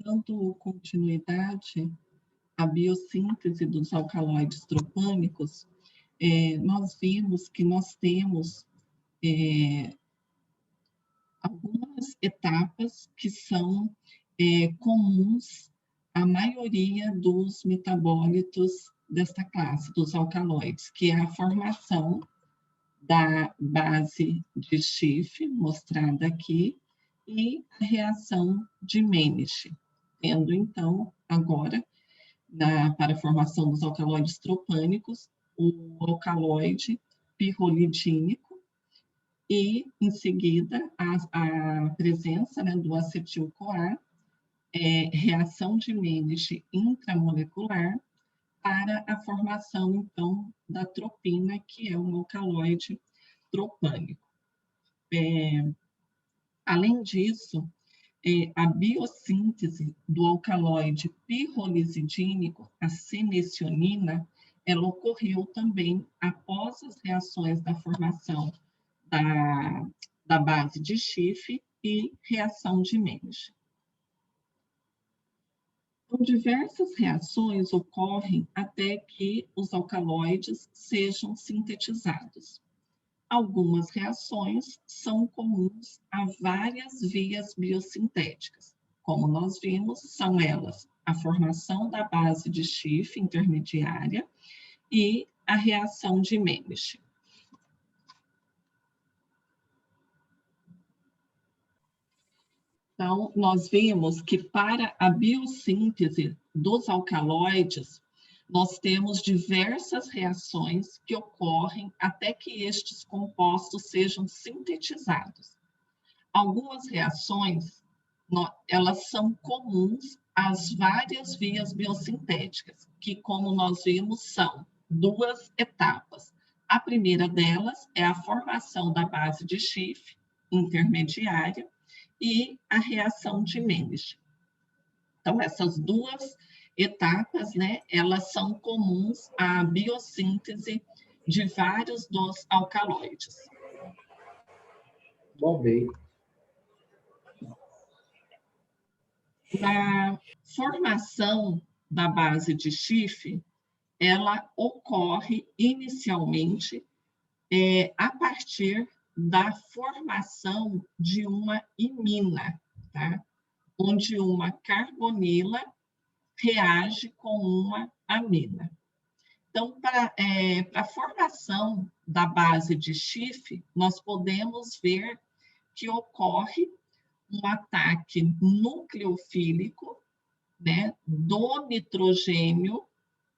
Dando continuidade à biossíntese dos alcaloides tropânicos, nós vimos que nós temos algumas etapas que são comuns à maioria dos metabólitos desta classe, dos alcaloides, que é a formação da base de Schiff, mostrada aqui, e a reação de Menisch, tendo, então, agora, para a formação dos alcaloides tropânicos, o alcaloide pirrolidínico e, em seguida, a presença, né, do acetil-CoA, reação de Menisch intramolecular, para a formação, então, da tropina, que é um alcaloide tropânico. Além disso, a biossíntese do alcaloide pirrolizidínico, a senecionina, ela ocorreu também após as reações da formação da base de Schiff e reação de Menisch. Então, diversas reações ocorrem até que os alcaloides sejam sintetizados. Algumas reações são comuns a várias vias biosintéticas. Como nós vimos, são elas a formação da base de Schiff intermediária e a reação de Menisch. Então, nós vimos que para a biossíntese dos alcaloides, nós temos diversas reações que ocorrem até que estes compostos sejam sintetizados. Algumas reações, elas são comuns às várias vias biosintéticas, que, como nós vimos, são duas etapas. A primeira delas é a formação da base de Schiff intermediária e a reação de Menisch. Então, essas duas etapas, né, elas são comuns à biossíntese de vários dos alcaloides. Bom, bem. Na formação da base de Schiff, ela ocorre inicialmente a partir da formação de uma imina, tá? Onde uma carbonila reage com uma amina. Então, para a formação da base de Schiff, nós podemos ver que ocorre um ataque nucleofílico, né, do nitrogênio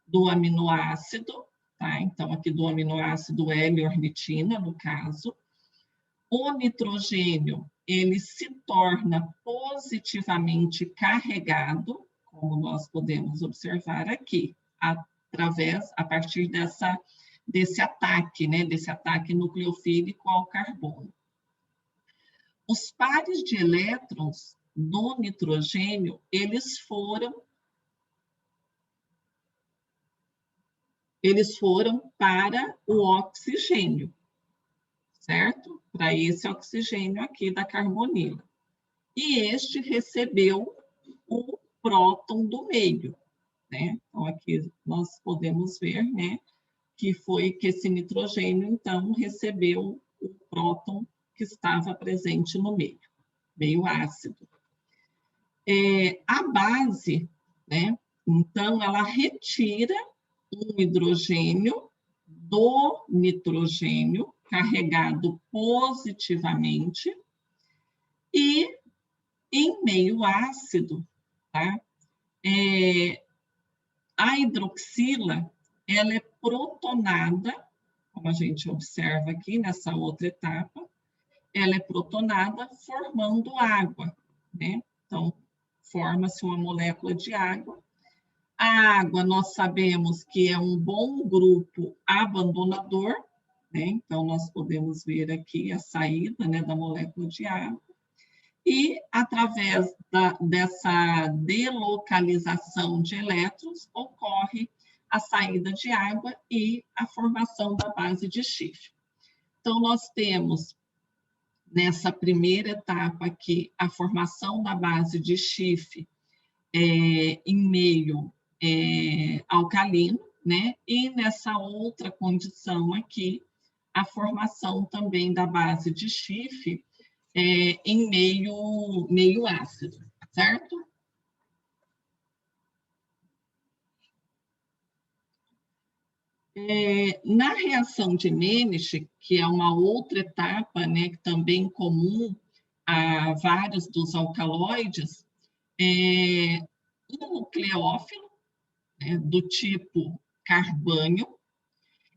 do aminoácido, tá? Então, aqui do aminoácido L-ornitina, no caso. O nitrogênio, ele se torna positivamente carregado, como nós podemos observar aqui, a partir desse ataque, né, desse ataque nucleofílico ao carbono. Os pares de elétrons do nitrogênio, eles foram para o oxigênio, certo? Para esse oxigênio aqui da carbonila. E este recebeu o próton do meio, né? Então, aqui nós podemos ver, né, que esse nitrogênio, então, recebeu o próton que estava presente no meio ácido. A base, né, então, ela retira um hidrogênio do nitrogênio carregado positivamente e em meio ácido, tá? A hidroxila, ela é protonada, como a gente observa aqui nessa outra etapa, ela é protonada formando água, né? Então, forma-se uma molécula de água. A água, nós sabemos que é um bom grupo abandonador, né? Então, nós podemos ver aqui a saída, né, da molécula de água. E, através dessa delocalização de elétrons, ocorre a saída de água e a formação da base de Schiff. Então, nós temos, nessa primeira etapa aqui, a formação da base de Schiff em meio alcalino, né? E nessa outra condição aqui, a formação também da base de Schiff em meio ácido, certo? Na reação de Menisch, que é uma outra etapa, né, também comum a vários dos alcaloides, um nucleófilo, né, do tipo carbânio,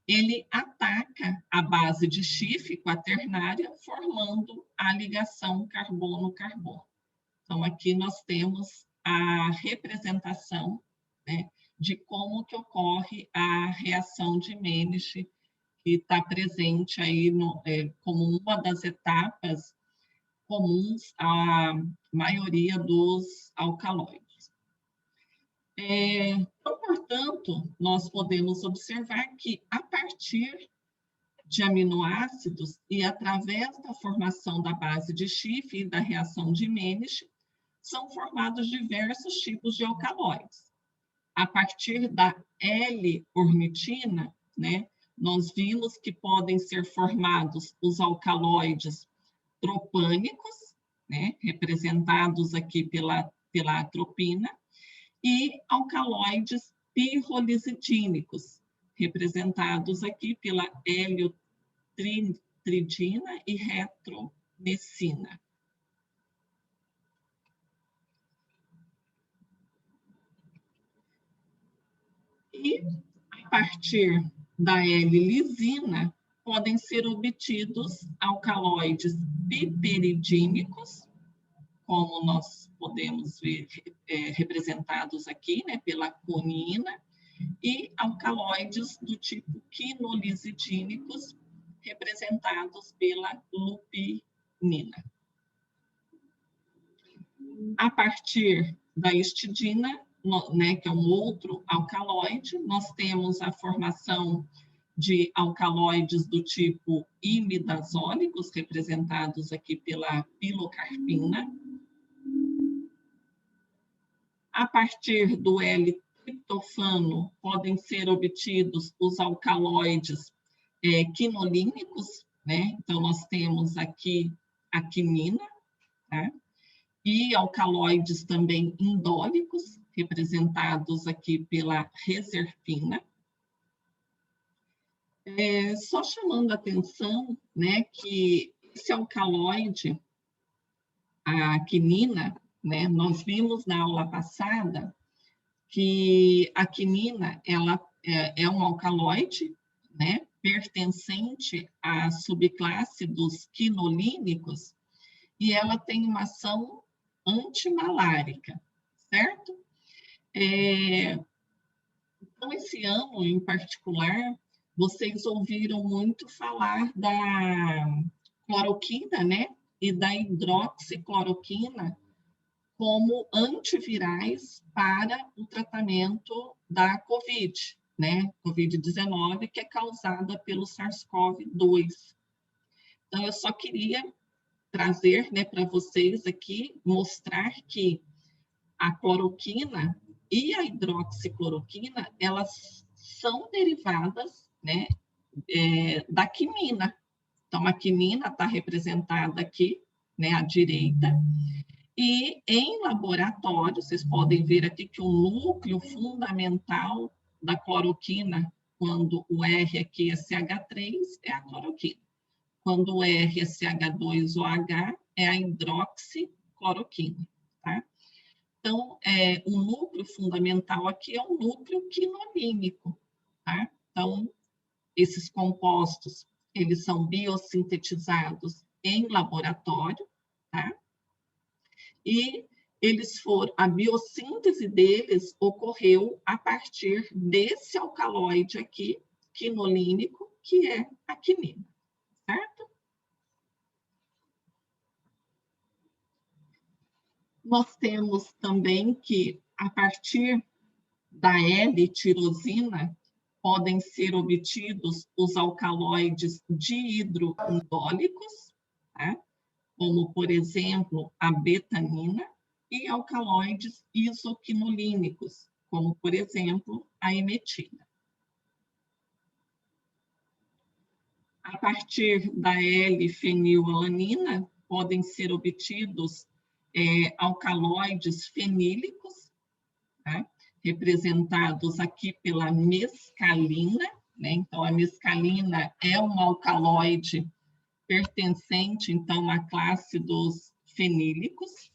ele ataca a base de Schiff quaternária, formando a ligação carbono-carbono. Então, aqui nós temos a representação, né, de como que ocorre a reação de Menisch, que está presente aí como uma das etapas comuns à maioria dos alcaloides. Então, portanto, nós podemos observar que, a partir de aminoácidos e através da formação da base de Schiff e da reação de Menisch, são formados diversos tipos de alcaloides. A partir da L-ornitina, né, nós vimos que podem ser formados os alcaloides tropânicos, né, representados aqui pela atropina, e alcaloides pirrolizidínicos, representados aqui pela heliotridina e retromessina. E, a partir da L-lisina, podem ser obtidos alcaloides piperidínicos, como nós podemos ver representados aqui, né, pela conina, e alcaloides do tipo quinolizidínicos, representados pela lupinina. A partir da histidina, né, que é um outro alcaloide, nós temos a formação de alcaloides do tipo imidazólicos, representados aqui pela pilocarpina. A partir do L-triptofano, podem ser obtidos os alcaloides quinolínicos, né? Então, nós temos aqui a quinina, tá? E alcaloides também indólicos, representados aqui pela reserpina. Só chamando a atenção, né, que esse alcaloide, a quinina, né, nós vimos na aula passada que a quinina ela é um alcaloide, né, pertencente à subclasse dos quinolínicos, e ela tem uma ação antimalárica, certo? Então, esse ano, em particular, vocês ouviram muito falar da cloroquina, né? E da hidroxicloroquina como antivirais para o tratamento da COVID, né? COVID-19, que é causada pelo SARS-CoV-2. Então, eu só queria trazer, né, para vocês aqui, mostrar que a cloroquina e a hidroxicloroquina, elas são derivadas, né, da quinina. Então, a quinina está representada aqui, né, à direita, e em laboratório, vocês podem ver aqui que o núcleo fundamental da cloroquina, quando o R aqui é CH3, é a cloroquina. Quando o R é CH2 ou H, é a hidroxicloroquina, tá? Então, o núcleo fundamental aqui é o núcleo quinolínico, tá? Então, esses compostos, eles são biossintetizados em laboratório, tá? E a biossíntese deles ocorreu a partir desse alcaloide aqui, quinolínico, que é a quinina, certo? Nós temos também que, a partir da L-tirosina, podem ser obtidos os alcaloides dihidroindólicos, tá? Como, por exemplo, a betanina e alcaloides isoquinolínicos, como, por exemplo, a emetina. A partir da L-fenilalanina, podem ser obtidos alcaloides fenílicos, tá? Representados aqui pela mescalina, né? Então, a mescalina é um alcaloide pertencente, então, à classe dos fenílicos.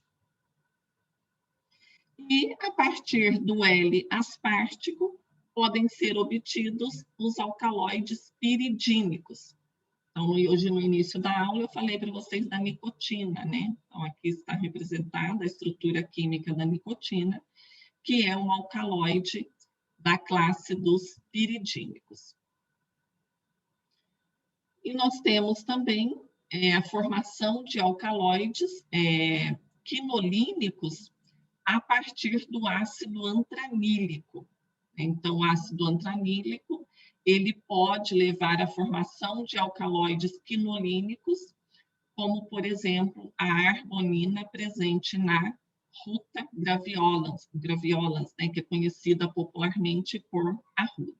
E, a partir do L-aspartico, podem ser obtidos os alcaloides piridínicos. Então, hoje, no início da aula, eu falei para vocês da nicotina, né? Então, aqui está representada a estrutura química da nicotina, que é um alcaloide da classe dos piridínicos. E nós temos também a formação de alcaloides quinolínicos a partir do ácido antranílico. Então, o ácido antranílico, ele pode levar à formação de alcaloides quinolínicos, como, por exemplo, a argonina presente na ruta graveolens, né, que é conhecida popularmente por arruda.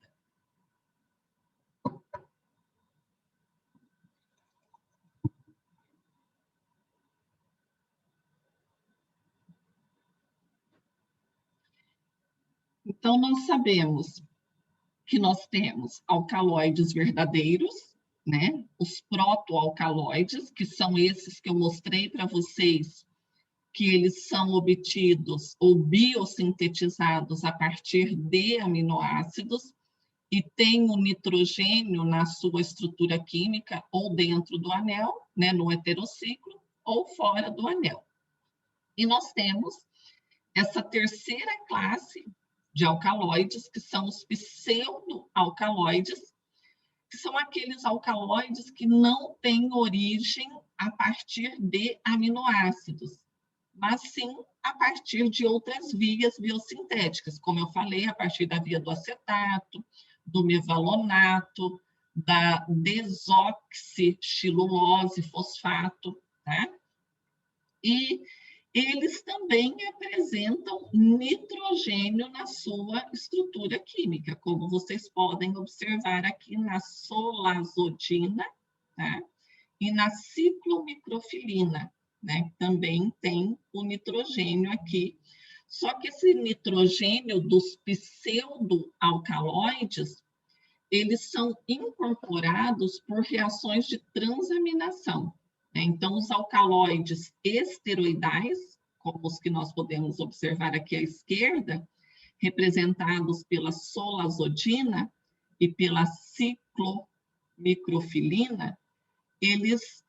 Então, nós sabemos que nós temos alcaloides verdadeiros, né? Os protoalcaloides, que são esses que eu mostrei para vocês, que eles são obtidos ou biosintetizados a partir de aminoácidos e tem o nitrogênio na sua estrutura química ou dentro do anel, né, no heterociclo, ou fora do anel. E nós temos essa terceira classe de alcaloides, que são os pseudoalcaloides, que são aqueles alcaloides que não têm origem a partir de aminoácidos, mas sim a partir de outras vias biosintéticas, como eu falei, a partir da via do acetato, do mevalonato, da desoxixilulose fosfato, tá? E eles também apresentam nitrogênio na sua estrutura química, como vocês podem observar aqui na solazodina, tá? E na ciclomicrofilina, né? Também tem o nitrogênio aqui. Só que esse nitrogênio dos pseudoalcaloides, eles são incorporados por reações de transaminação. Então, os alcaloides esteroidais, como os que nós podemos observar aqui à esquerda, representados pela solazodina e pela ciclomicrofilina, eles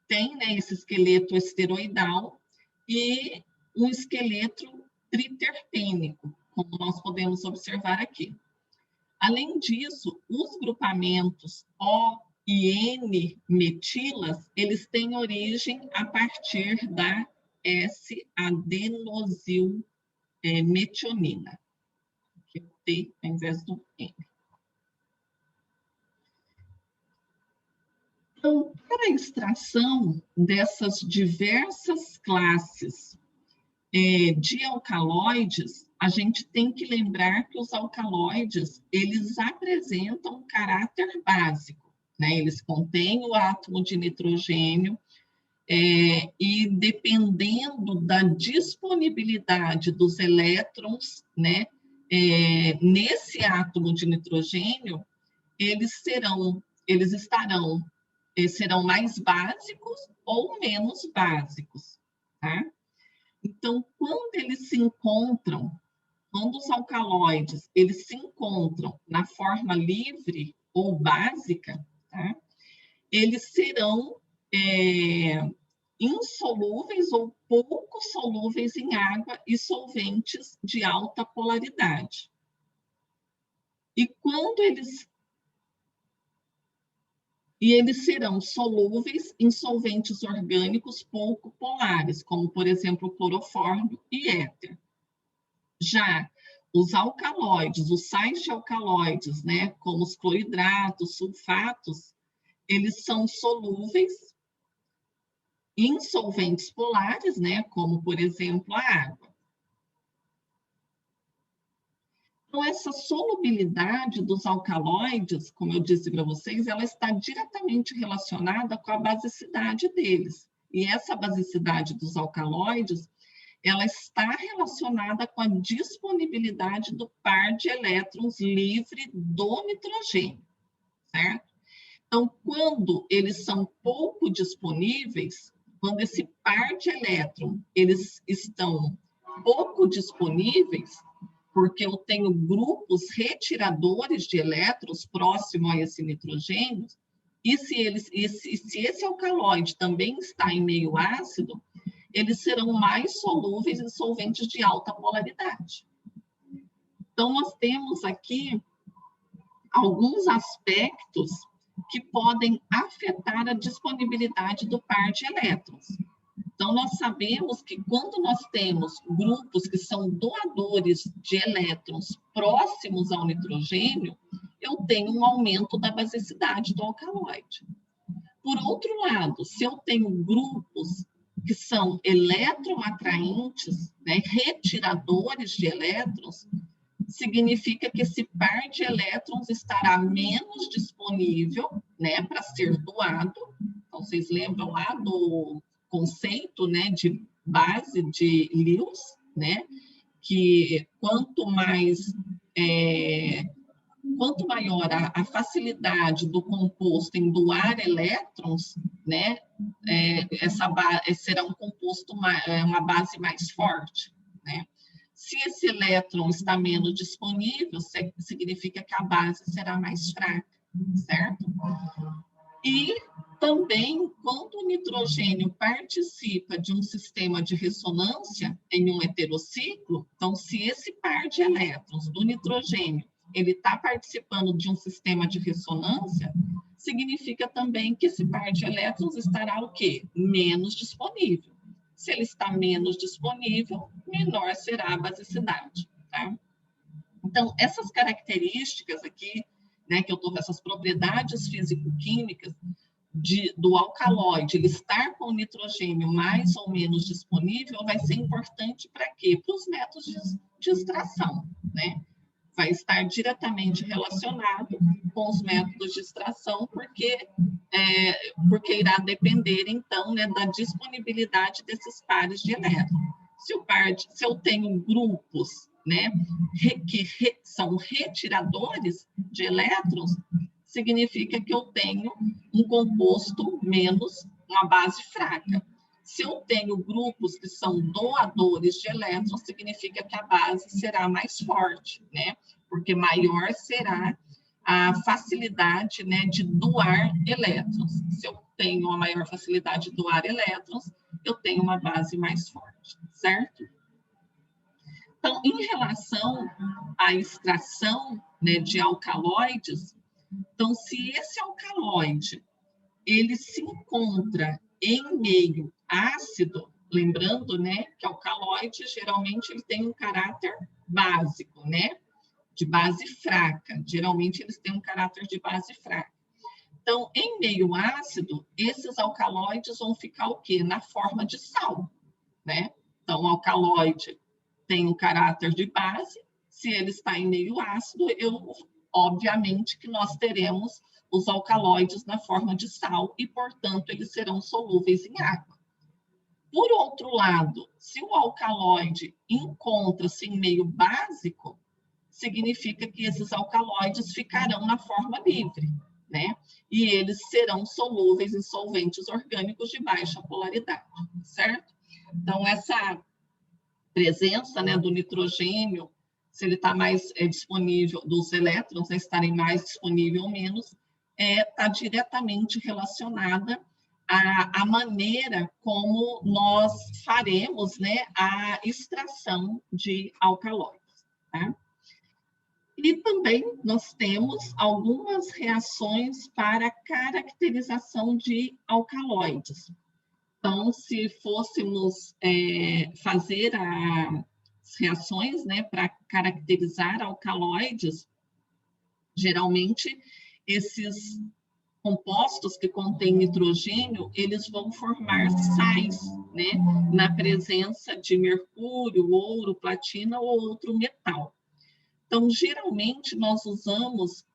têm, né, esse esqueleto esteroidal e um esqueleto triterpênico, como nós podemos observar aqui. Além disso, os grupamentos O e N-metilas, eles têm origem a partir da S-adenosilmetionina, que é T ao invés do N. Então, para a extração dessas diversas classes de alcaloides, a gente tem que lembrar que os alcaloides, eles apresentam um caráter básico, né? Eles contêm o átomo de nitrogênio e dependendo da disponibilidade dos elétrons, né, nesse átomo de nitrogênio, eles serão mais básicos ou menos básicos, tá? Então, quando os alcaloides, eles se encontram na forma livre ou básica, tá? Eles serão insolúveis ou pouco solúveis em água e solventes de alta polaridade. E eles serão solúveis em solventes orgânicos pouco polares, como, por exemplo, clorofórmio e éter. Já os alcaloides, os sais de alcaloides, né, como os cloridratos, sulfatos, eles são solúveis em solventes polares, né, como, por exemplo, a água. Então, essa solubilidade dos alcaloides, como eu disse para vocês, ela está diretamente relacionada com a basicidade deles. E essa basicidade dos alcaloides, ela está relacionada com a disponibilidade do par de elétrons livre do nitrogênio, certo? Então, quando eles são pouco disponíveis, quando esse par de elétrons, eles estão pouco disponíveis, porque eu tenho grupos retiradores de elétrons próximo a esse nitrogênio, e se esse alcaloide também está em meio ácido, eles serão mais solúveis em solventes de alta polaridade. Então, nós temos aqui alguns aspectos que podem afetar a disponibilidade do par de elétrons. Então, nós sabemos que quando nós temos grupos que são doadores de elétrons próximos ao nitrogênio, eu tenho um aumento da basicidade do alcaloide. Por outro lado, se eu tenho grupos que são eletroatraentes, né, retiradores de elétrons, significa que esse par de elétrons estará menos disponível, né, para ser doado. Então, vocês lembram lá do conceito, né, de base de Lewis, né, que quanto maior a facilidade do composto em doar elétrons, né, será um composto, uma base mais forte, né? Se esse elétron está menos disponível, significa que a base será mais fraca, certo? E também, quando o nitrogênio participa de um sistema de ressonância em um heterociclo, então, se esse par de elétrons do nitrogênio ele está participando de um sistema de ressonância, significa também que esse par de elétrons estará o quê? Menos disponível. Se ele está menos disponível, menor será a basicidade, tá? Então, essas características aqui, né, que eu estou com essas propriedades físico-químicas do alcaloide, ele estar com o nitrogênio mais ou menos disponível, vai ser importante para quê? Para os métodos de extração, né? Vai estar diretamente relacionado com os métodos de extração, porque irá depender, então, né, da disponibilidade desses pares de elétrons. Se eu tenho grupos, né, que são retiradores de elétrons, significa que eu tenho um composto menos, uma base fraca. Se eu tenho grupos que são doadores de elétrons, significa que a base será mais forte, né? Porque maior será a facilidade, né, de doar elétrons. Se eu tenho uma maior facilidade de doar elétrons, eu tenho uma base mais forte, certo? Então, em relação à extração, né, de alcaloides, então, se esse alcaloide ele se encontra em meio ácido, lembrando, né, que alcaloide geralmente ele tem um caráter básico, né, de base fraca. Geralmente eles têm um caráter de base fraca. Então, em meio ácido, esses alcaloides vão ficar o quê? Na forma de sal, né? Então, o alcaloide tem um caráter de base. Se ele está em meio ácido, obviamente que nós teremos os alcaloides na forma de sal e, portanto, eles serão solúveis em água. Por outro lado, se o alcaloide encontra-se em meio básico, significa que esses alcaloides ficarão na forma livre, né? E eles serão solúveis em solventes orgânicos de baixa polaridade, certo? Então, essa presença, né, do nitrogênio, se ele está mais disponível, dos elétrons, né, estarem mais disponíveis ou menos, está diretamente relacionada à maneira como nós faremos, né, a extração de alcaloides, tá? E também nós temos algumas reações para caracterização de alcaloides. Então, se fôssemos fazer as reações, né, para caracterizar alcaloides, geralmente esses compostos que contêm nitrogênio, eles vão formar sais, né, na presença de mercúrio, ouro, platina ou outro metal. Então, geralmente, nós usamos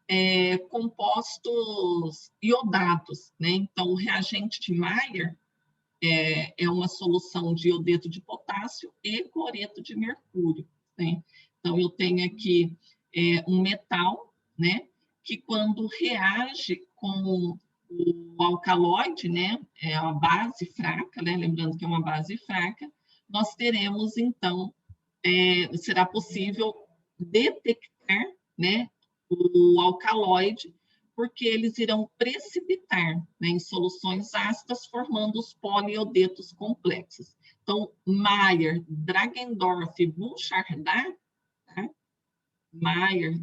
compostos iodados, né? Então, o reagente de Mayer é uma solução de iodeto de potássio e cloreto de mercúrio, né? Então, eu tenho aqui um metal, né, que quando reage com o alcaloide, né, é a base fraca, né, lembrando que é uma base fraca, nós teremos, então, será possível detectar, né, o alcaloide, porque eles irão precipitar, né, em soluções ácidas, formando os poliiodetos complexos. Então, Mayer, Dragendorf, Bouchardat, tá? Mayer,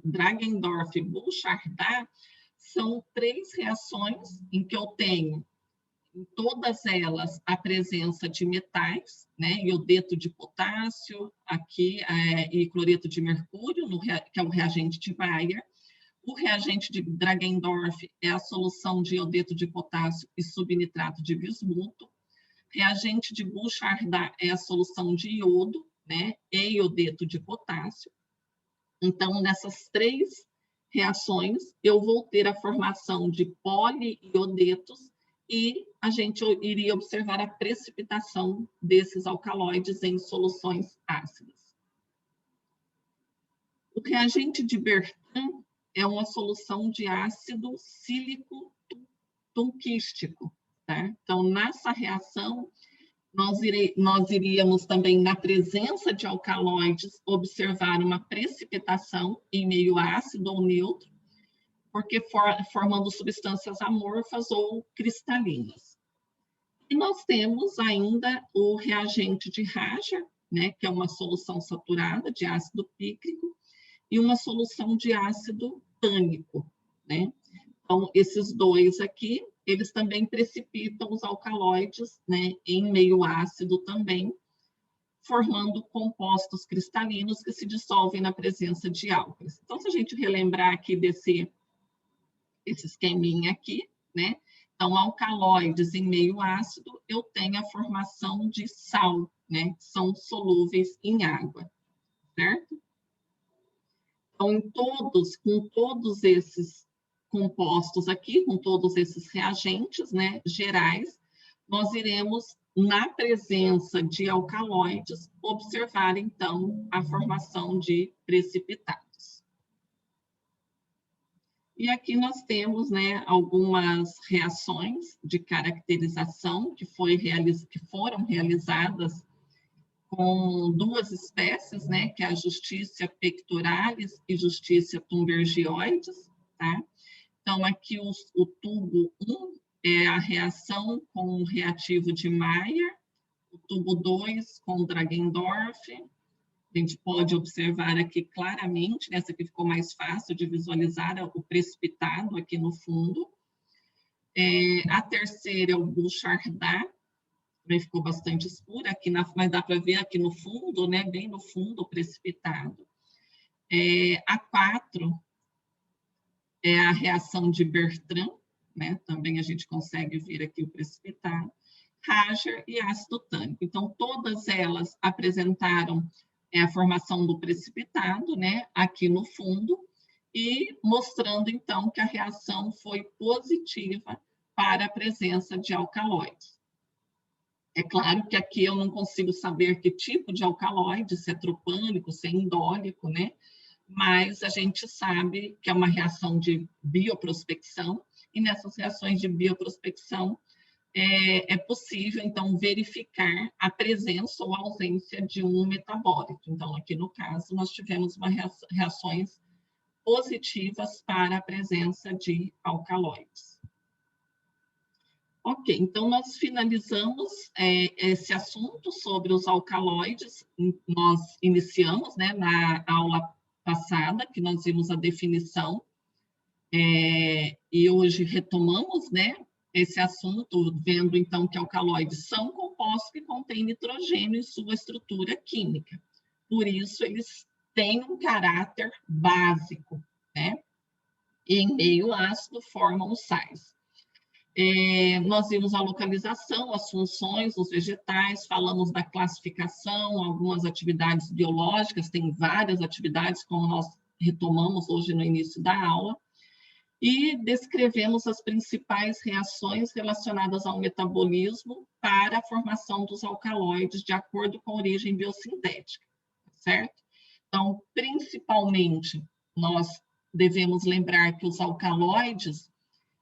Dragendorf, Bouchardat, são 3 reações em que eu tenho, em todas elas, a presença de metais, né, iodeto de potássio, aqui, e cloreto de mercúrio, que é o reagente de Mayer. O reagente de Dragendorf é a solução de iodeto de potássio e subnitrato de bismuto. Reagente de Bouchardat é a solução de iodo, né, e iodeto de potássio. Então, nessas 3 reações, eu vou ter a formação de poliiodetos e a gente iria observar a precipitação desses alcaloides em soluções ácidas. O reagente de Bertrand é uma solução de ácido sílico tunquístico, tá? Então, nessa reação, nós iríamos também, na presença de alcaloides, observar uma precipitação em meio ácido ou neutro, porque formando substâncias amorfas ou cristalinas. E nós temos ainda o reagente de Raja, né, que é uma solução saturada de ácido pícrico, e uma solução de ácido tânico, né? Então, esses 2 aqui, eles também precipitam os alcaloides, né, em meio ácido também, formando compostos cristalinos que se dissolvem na presença de álcalis. Então, se a gente relembrar aqui esse esqueminha aqui, né? Então, alcaloides em meio ácido, eu tenho a formação de sal, né? Que são solúveis em água, certo? Então, com todos esses compostos aqui, com todos esses reagentes, né, gerais, nós iremos, na presença de alcaloides, observar, então, a formação de precipitados. E aqui nós temos, né, algumas reações de caracterização que foram realizadas com 2 espécies, né, que é a Justicia pectoralis e Justicia thunbergioides, tá? Então, aqui o tubo 1 é a reação com o reativo de Mayer, o tubo 2 com Dragendorf. A gente pode observar aqui claramente, né, essa aqui ficou mais fácil de visualizar, o precipitado aqui no fundo. A terceira é o Bouchardat, ficou bastante escura aqui, mas dá para ver aqui no fundo, né, bem no fundo, precipitado. A 4 é a reação de Bertrand, né, também a gente consegue ver aqui o precipitado. Raja e ácido tânico. Então, todas elas apresentaram a formação do precipitado, né, aqui no fundo, e mostrando, então, que a reação foi positiva para a presença de alcaloides. É claro que aqui eu não consigo saber que tipo de alcaloide, se é tropânico, se é indólico, né? Mas a gente sabe que é uma reação de bioprospecção, e nessas reações de bioprospecção é possível, então, verificar a presença ou ausência de um metabólito. Então, aqui no caso, nós tivemos reações positivas para a presença de alcaloides. Ok, então nós finalizamos esse assunto sobre os alcaloides. Nós iniciamos, né, na aula passada, que nós vimos a definição, e hoje retomamos, né, esse assunto, vendo então que alcaloides são compostos que contêm nitrogênio em sua estrutura química. Por isso, eles têm um caráter básico, né? e em meio ácido formam os sais. Nós vimos a localização, as funções dos vegetais, falamos da classificação, algumas atividades biológicas, tem várias atividades, como nós retomamos hoje no início da aula, e descrevemos as principais reações relacionadas ao metabolismo para a formação dos alcaloides, de acordo com a origem biosintética, certo? Então, principalmente, nós devemos lembrar que os alcaloides,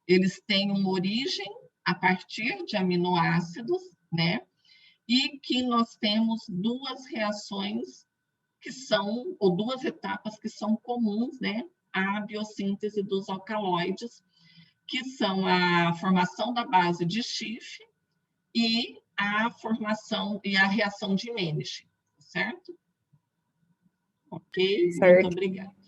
eles têm uma origem a partir de aminoácidos, né? E que nós temos duas reações que são, ou duas etapas que são comuns, né? À biossíntese dos alcaloides, que são a formação da base de Schiff e a formação e a reação de Menisch, certo? Ok? Muito Certo. obrigada.